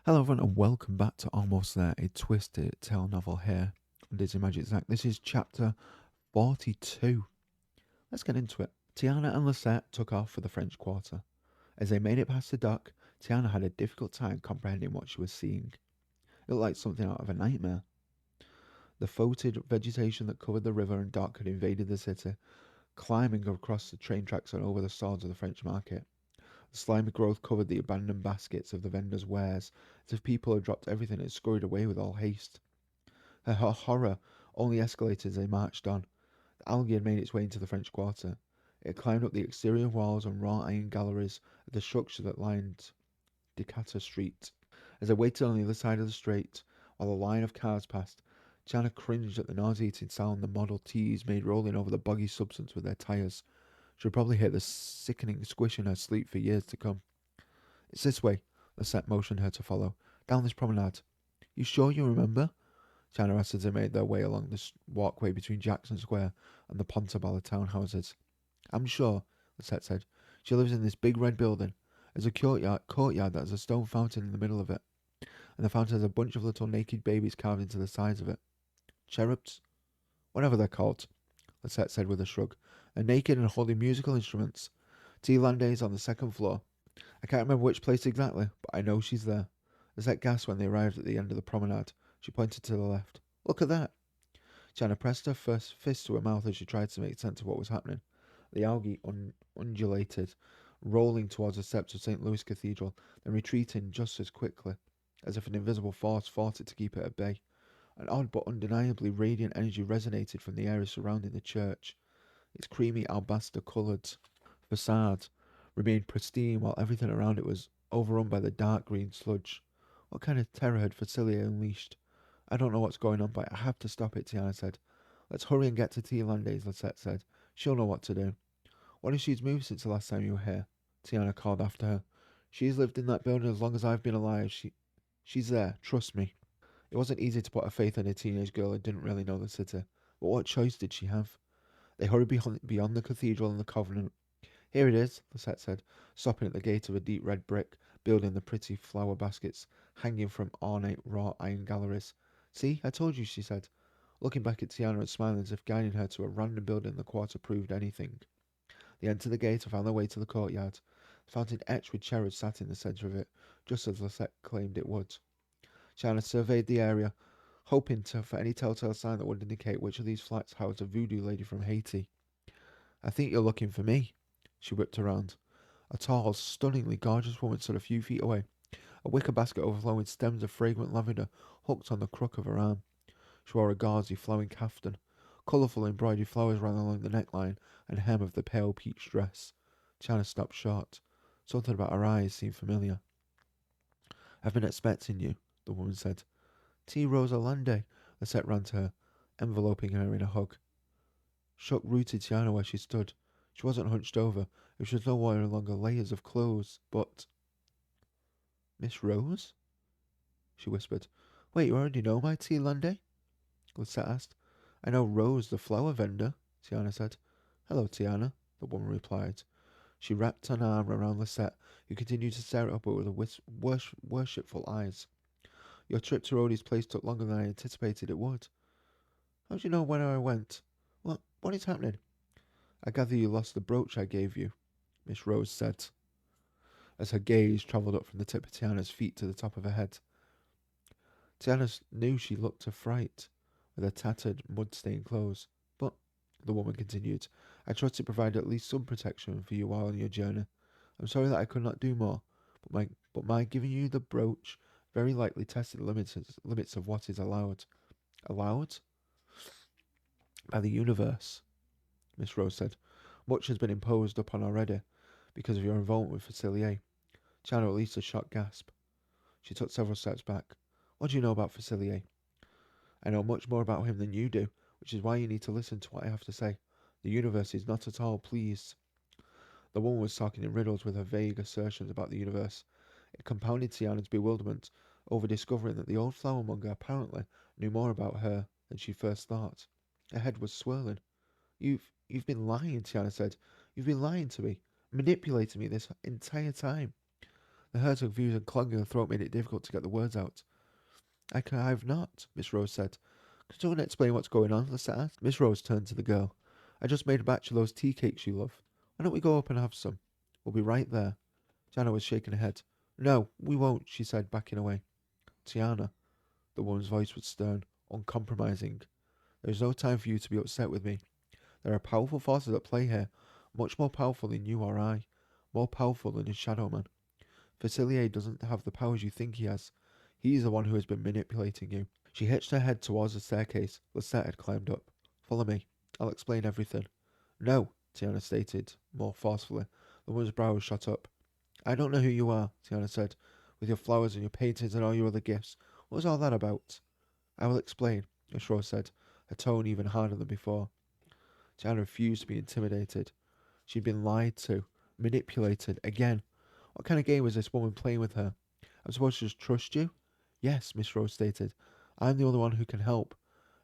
Hello everyone and welcome back to Almost There, a twisted tale novel here on Disney Magic Zach. This is chapter 42. Let's get into it. Tiana and Lisette took off for the French Quarter. As they made it past the dock, Tiana had a difficult time comprehending what she was seeing. It looked like something out of a nightmare. The foetid vegetation that covered the river and dock had invaded the city, climbing across the train tracks and over the swords of the French market. The slimy growth covered the abandoned baskets of the vendors' wares, as if people had dropped everything and scurried away with all haste. Her horror only escalated as they marched on. The algae had made its way into the French Quarter. It had climbed up the exterior walls and wrought iron galleries of the structure that lined Decatur Street. As they waited on the other side of the street, while a line of cars passed, Jana cringed at the nauseating sound the Model Ts made rolling over the boggy substance with their tyres. She would probably hear the sickening squish in her sleep for years to come. It's this way, Lisette motioned her to follow. Down this promenade. You sure you remember? China asked as they made their way along the walkway between Jackson Square and the Pontabella townhouses. I'm sure, Lisette said. She lives in this big red building. There's a courtyard that has a stone fountain in the middle of it, and the fountain has a bunch of little naked babies carved into the sides of it. Cherubs? Whatever they're called, Lisette said with a shrug. They're naked and holding musical instruments. Tee Lande is on the second floor. I can't remember which place exactly, but I know she's there. Lisette gasped when they arrived at the end of the promenade. She pointed to the left. Look at that. Jana pressed her first fist to her mouth as she tried to make sense of what was happening. The algae undulated, rolling towards the steps of St. Louis Cathedral, then retreating just as quickly, as if an invisible force fought it to keep it at bay. An odd but undeniably radiant energy resonated from the area surrounding the church. Its creamy alabaster-coloured facade remained pristine while everything around it was overrun by the dark green sludge. What kind of terror had Facilier unleashed? I don't know what's going on, but I have to stop it, Tiana said. Let's hurry and get to Tee Lande's, Lisette said. She'll know what to do. What if she's moved since the last time you were here? Tiana called after her. She's lived in that building as long as I've been alive. She's there, trust me. It wasn't easy to put her faith in a teenage girl who didn't really know the city, but what choice did she have? They hurried beyond the cathedral and the convent. Here it is, Lisette said, stopping at the gate of a deep red brick building the pretty flower baskets hanging from ornate wrought iron galleries. See, I told you, she said, looking back at Tiana and smiling as if guiding her to a random building in the quarter proved anything. They entered the gate and found their way to the courtyard. The fountain etched with cherubs sat in the centre of it, just as Lisette claimed it would. Tiana surveyed the area, hoping for any telltale sign that would indicate which of these flats housed a voodoo lady from Haiti. I think you're looking for me. She whipped around. A tall, stunningly gorgeous woman stood a few feet away, a wicker basket overflowing with stems of fragrant lavender hooked on the crook of her arm. She wore a gauzy, flowing caftan. Colourful embroidered flowers ran along the neckline and hem of the pale peach dress. China stopped short. Something about her eyes seemed familiar. I've been expecting you, the woman said. T. Rosa Lande, Lisette ran to her, enveloping her in a hug. Shock rooted Tiana where she stood. She wasn't hunched over, and she was no longer layers of clothes, but... Miss Rose? She whispered. Wait, you already know my Tee Lande? Lisette asked. I know Rose, the flower vendor, Tiana said. Hello, Tiana, the woman replied. She wrapped an arm around Lisette, who continued to stare at her with worshipful eyes. Your trip to Rhodey's place took longer than I anticipated it would. How do you know where I went? What is happening? I gather you lost the brooch I gave you, Miss Rose said, as her gaze travelled up from the tip of Tiana's feet to the top of her head. Tiana knew she looked a fright, with her tattered, mud-stained clothes. But, the woman continued, I trust it provided at least some protection for you while on your journey. I'm sorry that I could not do more, but my giving you the brooch very likely tested the limits of what is allowed. Allowed? By the universe, Miss Rose said. Much has been imposed upon already, because of your involvement with Facilier. China released a shocked gasp. She took several steps back. What do you know about Facilier? I know much more about him than you do, which is why you need to listen to what I have to say. The universe is not at all pleased. The woman was talking in riddles with her vague assertions about the universe. It compounded Tiana's bewilderment over discovering that the old flowermonger apparently knew more about her than she first thought. Her head was swirling. You've been lying, Tiana said. You've been lying to me, manipulating me this entire time. The hurt and confused and clung in her throat made it difficult to get the words out. I've not, Miss Rose said. Could someone explain what's going on? Lisette asked. Miss Rose turned to the girl. I just made a batch of those tea cakes you love. Why don't we go up and have some? We'll be right there. Tiana was shaking her head. No, we won't, she said, backing away. Tiana. The woman's voice was stern, uncompromising. There is no time for you to be upset with me. There are powerful forces at play here, much more powerful than you or I, more powerful than his Shadow Man. Facilier doesn't have the powers you think he has. He's the one who has been manipulating you. She hitched her head towards the staircase Lisette had climbed up. Follow me. I'll explain everything. No, Tiana stated, more forcefully. The woman's brows shot up. I don't know who you are, Tiana said, with your flowers and your paintings and all your other gifts. What was all that about? I will explain, Miss Rose said, her tone even harder than before. Tiana refused to be intimidated. She'd been lied to, manipulated, again. What kind of game was this woman playing with her? I'm supposed to just trust you? Yes, Miss Rose stated. I'm the only one who can help.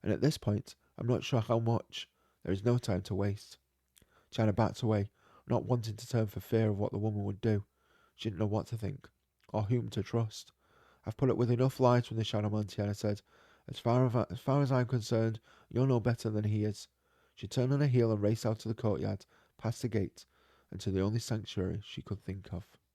And at this point, I'm not sure how much. There is no time to waste. China backed away, not wanting to turn for fear of what the woman would do. She didn't know what to think, or whom to trust. I've put up with enough lies from the Shadow Man, Tiana said. As far as I'm concerned, you're no better than he is. She turned on her heel and raced out of the courtyard, past the gate, and to the only sanctuary she could think of.